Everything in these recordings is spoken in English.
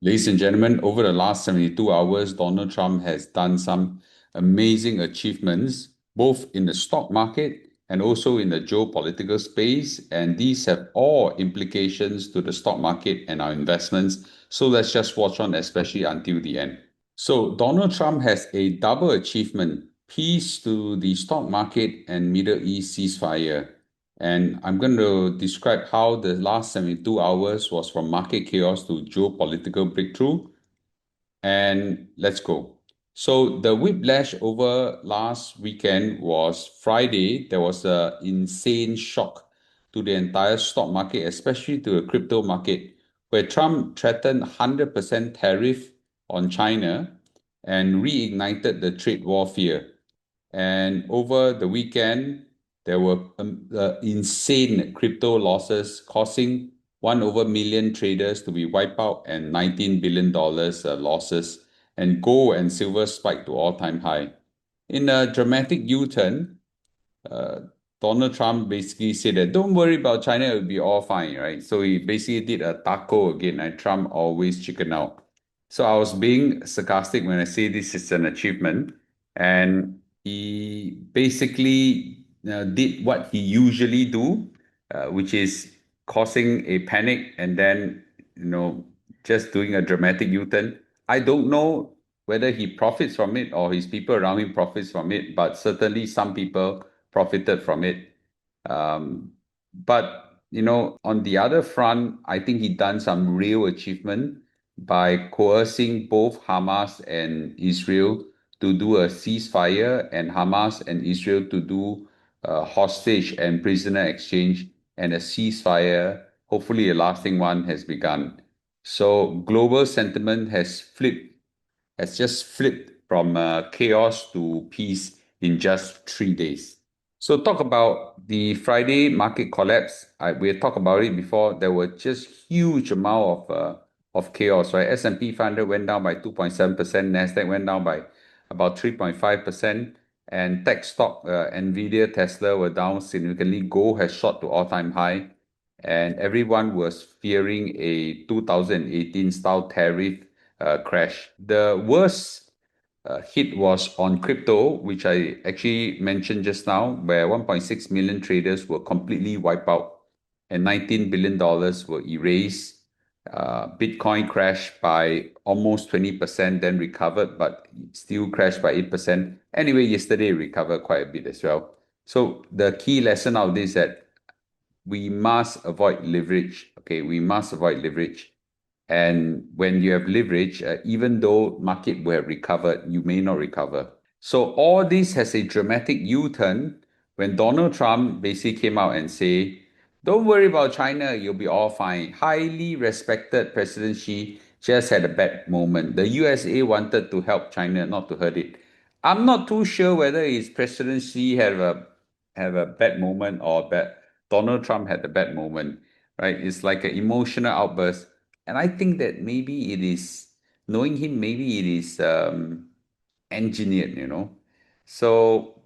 Ladies and gentlemen, over the last 72 hours, Donald Trump has done some amazing achievements, both in the stock market and also in the geopolitical space. And these have all implications to the stock market and our investments. So let's just watch on, especially until the end. So Donald Trump has a double achievement, peace to the stock market and Middle East ceasefire. And I'm going to describe how the last 72 hours was from market chaos to geopolitical breakthrough. And let's go. So the whiplash over last weekend was Friday. There was an insane shock to the entire stock market, especially to the crypto market, where Trump threatened 100% tariff on China and reignited the trade war fear. And over the weekend, there were insane crypto losses, causing one over million traders to be wiped out and $19 billion losses. And gold and silver spiked to all-time high. In a dramatic U-turn, uh, Donald Trump basically said that don't worry about China, it'll be all fine, right? So he basically did a taco again, and Trump always chicken out. So I was being sarcastic when I say this is an achievement, and he basically did what he usually do, which is causing a panic and then you know just doing a dramatic U-turn. I don't know whether he profits from it or his people around him profits from it, but certainly some people profited from it. But on the other front, I think he done some real achievement by coercing both Hamas and Israel to do a ceasefire, and Hamas and Israel to do hostage and prisoner exchange, and a ceasefire, hopefully a lasting one, has begun. So global sentiment has just flipped from chaos to peace in just 3 days. So talk about the Friday market collapse. We had talked about it before. There were just huge amount of chaos, right? S&P 500 went down by 2.7%. Nasdaq went down by about 3.5%. And tech stock, Nvidia, Tesla were down significantly. Gold has shot to all-time high. And everyone was fearing a 2018 style tariff crash. The worst hit was on crypto, which I actually mentioned just now, where 1.6 million traders were completely wiped out and $19 billion were erased. Bitcoin crashed by almost 20%, then recovered, but still crashed by 8%. Anyway, yesterday recovered quite a bit as well. So the key lesson out of this is that we must avoid leverage. Okay, we must avoid leverage. And when you have leverage, even though market will have recovered, you may not recover. So all this has a dramatic U-turn when Donald Trump basically came out and say, "Don't worry about China, you'll be all fine." Highly respected President Xi just had a bad moment. The USA wanted to help China, not to hurt it. I'm not too sure whether his President Xi have a bad moment or bad Donald Trump had a bad moment, right? It's like an emotional outburst. And I think that maybe it is, knowing him, maybe it is engineered. So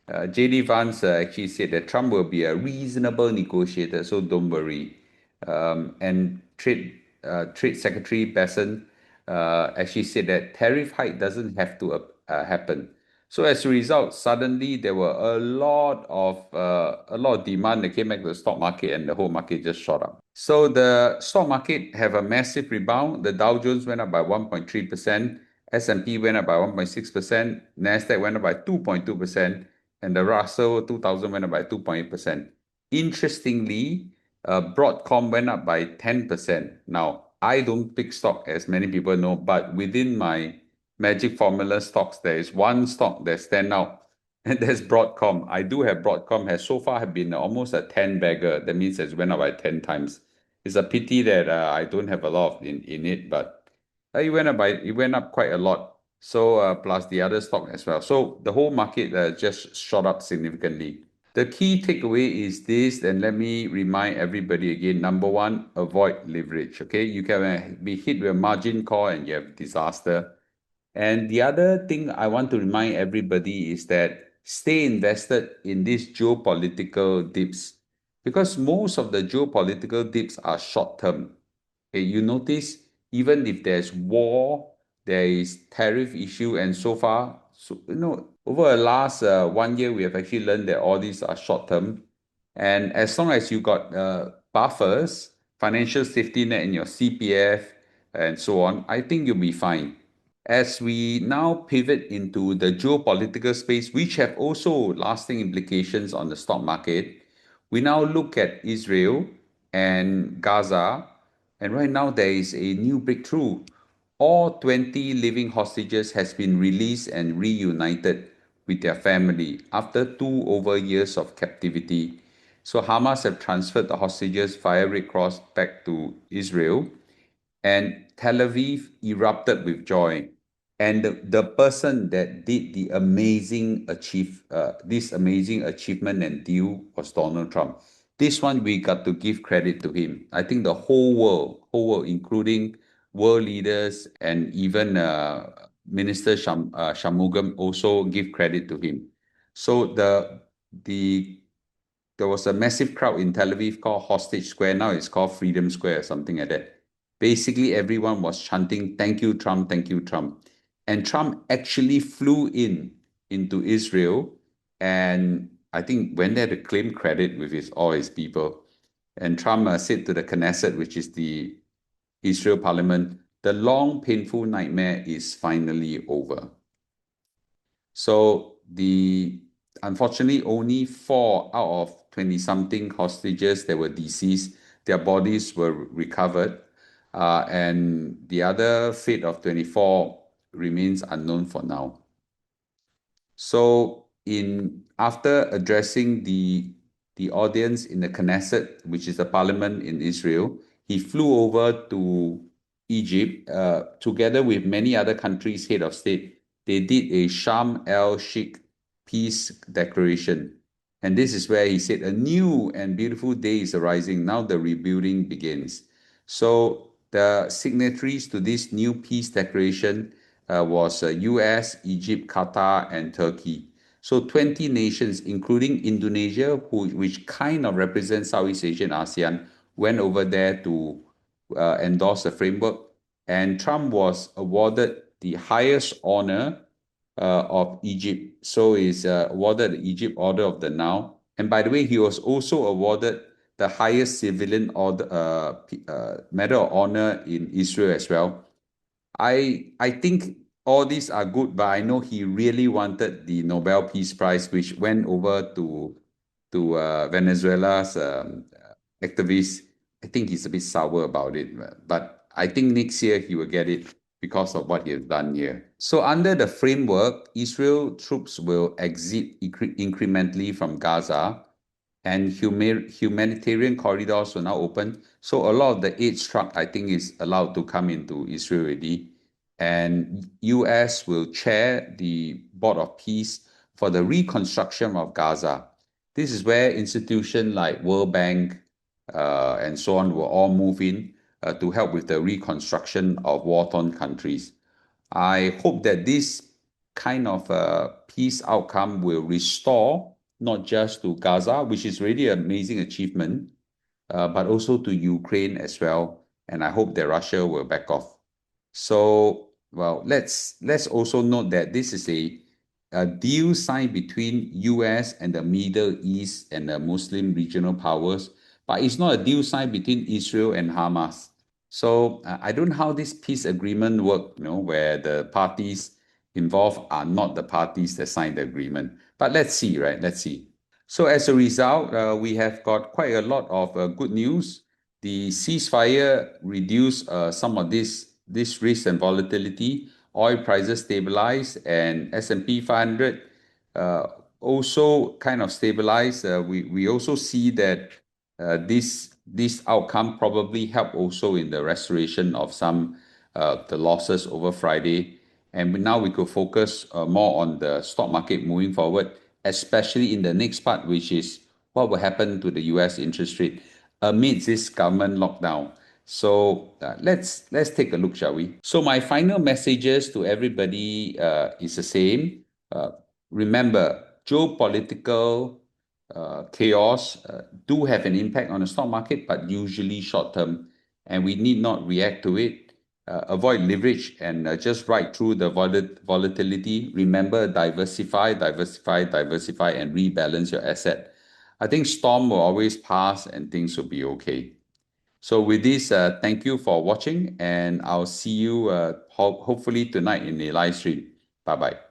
JD Vance actually said that Trump will be a reasonable negotiator, so don't worry. And Trade Secretary Besson actually said that tariff hike doesn't have to happen. So as a result, suddenly there were a lot of demand that came back to the stock market, and the whole market just shot up. So the stock market have a massive rebound. The Dow Jones went up by 1.3%, S&P went up by 1.6%, Nasdaq went up by 2.2%, and the Russell 2000 went up by 2.8%. Interestingly, Broadcom went up by 10%. Now, I don't pick stock, as many people know, but within my magic formula stocks, there is one stock that stand out, and that's Broadcom. I do have Broadcom, has so far have been almost a 10 bagger. That means it's went up by 10 times. It's a pity that I don't have a lot in it, but it went up quite a lot. So plus the other stock as well. So the whole market just shot up significantly. The key takeaway is this, and let me remind everybody again. Number one, avoid leverage. Okay, you can be hit with a margin call and you have disaster. And the other thing I want to remind everybody is that stay invested in these geopolitical dips, because most of the geopolitical dips are short term. Okay, you notice even if there's war, there is tariff issue, and so far, so over the last 1 year, we have actually learned that all these are short term, and as long as you got buffers, financial safety net in your CPF, and so on, I think you'll be fine. As we now pivot into the geopolitical space, which have also lasting implications on the stock market, we now look at Israel and Gaza, and right now there is a new breakthrough. All 20 living hostages has been released and reunited with their family after 2 over years of captivity. So Hamas have transferred the hostages via Red Cross back to Israel, and Tel Aviv erupted with joy. And the person that did this amazing achievement and deal was Donald Trump. This one we got to give credit to him. I think the whole world, including world leaders and even Minister Shamugam, also give credit to him. So the there was a massive crowd in Tel Aviv called Hostage Square. Now it's called Freedom Square or something like that. Basically, everyone was chanting, "Thank you, Trump, thank you, Trump." And Trump actually flew into Israel, and I think went there to claim credit with all his people. And Trump said to the Knesset, which is the Israel parliament, the long, painful nightmare is finally over. So the unfortunately only 4 out of 20 something hostages that were deceased, their bodies were recovered, and the other fate of 24 remains unknown for now. So in after addressing the audience in the Knesset, which is the parliament in Israel, he flew over to Egypt together with many other countries' head of state. They did a Sharm el-Sheikh peace declaration. And this is where he said, a new and beautiful day is arising. Now the rebuilding begins. So the signatories to this new peace declaration was US, Egypt, Qatar, and Turkey. So 20 nations, including Indonesia, which kind of represents Southeast Asia and ASEAN, went over there to endorse the framework. And Trump was awarded the highest honor of Egypt. So he's awarded the Egypt Order of the Nile. And by the way, he was also awarded the highest civilian order, Medal of Honor in Israel as well. I think all these are good, but I know he really wanted the Nobel Peace Prize, which went over to Venezuela's activist. I think he's a bit sour about it, but I think next year he will get it because of what he has done here. So under the framework, Israel troops will exit incrementally from Gaza, and humanitarian corridors will now open. So a lot of the aid truck, I think, is allowed to come into Israel already. And US will chair the Board of Peace for the reconstruction of Gaza. This is where institutions like World Bank and so on will all move in to help with the reconstruction of war-torn countries. I hope that this kind of peace outcome will restore not just to Gaza, which is really an amazing achievement, but also to Ukraine as well. And I hope that Russia will back off. So, well, let's also note that this is a deal signed between US and the Middle East and the Muslim regional powers, but it's not a deal signed between Israel and Hamas. So I don't know how this peace agreement work, where the parties involved are not the parties that signed the agreement. But let's see, right? Let's see. So as a result, we have got quite a lot of good news. The ceasefire reduced some of this risk and volatility. Oil prices stabilized, and S&P 500 also kind of stabilized. We also see that this outcome probably helped also in the restoration of some the losses over Friday. And now we could focus more on the stock market moving forward, especially in the next part, which is what will happen to the US interest rate amidst this government lockdown. So let's take a look, shall we? So my final messages to everybody is the same. Remember, geopolitical chaos do have an impact on the stock market, but usually short term, and we need not react to it. avoid leverage and just ride through the volatility. Remember, diversify, diversify, diversify, and rebalance your asset. I think storm will always pass and things will be okay. So with this, thank you for watching, and I'll see you hopefully tonight in the live stream. Bye bye.